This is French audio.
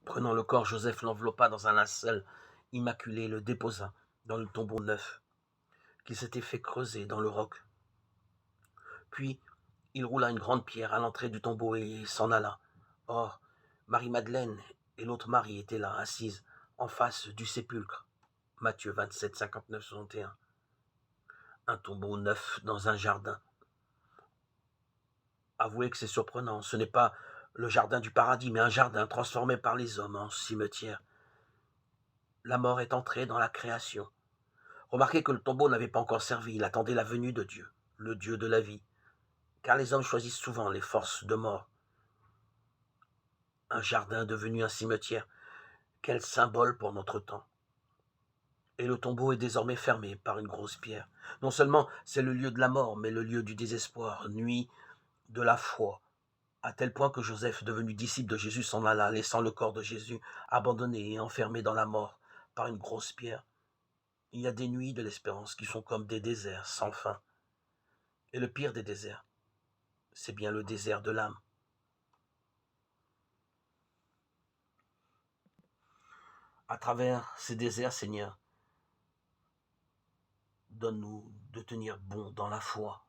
Prenant le corps, Joseph l'enveloppa dans un linceul immaculé et le déposa dans le tombeau neuf qu'il s'était fait creuser dans le roc. Puis il roula une grande pierre à l'entrée du tombeau et s'en alla. Or, Marie-Madeleine et l'autre Marie étaient là, assises, en face du sépulcre. Matthieu 27, 59, 61. Un tombeau neuf dans un jardin. Avouez que c'est surprenant. Ce n'est pas le jardin du paradis, mais un jardin transformé par les hommes en cimetière. La mort est entrée dans la création. Remarquez que le tombeau n'avait pas encore servi, il attendait la venue de Dieu, le Dieu de la vie. Car les hommes choisissent souvent les forces de mort. Un jardin devenu un cimetière, quel symbole pour notre temps. Et le tombeau est désormais fermé par une grosse pierre. Non seulement c'est le lieu de la mort, mais le lieu du désespoir, nuit de la foi, à tel point que Joseph, devenu disciple de Jésus, s'en alla, laissant le corps de Jésus abandonné et enfermé dans la mort par une grosse pierre. Il y a des nuits de l'espérance qui sont comme des déserts sans fin. Et le pire des déserts, c'est bien le désert de l'âme. À travers ces déserts, Seigneur, donne-nous de tenir bon dans la foi,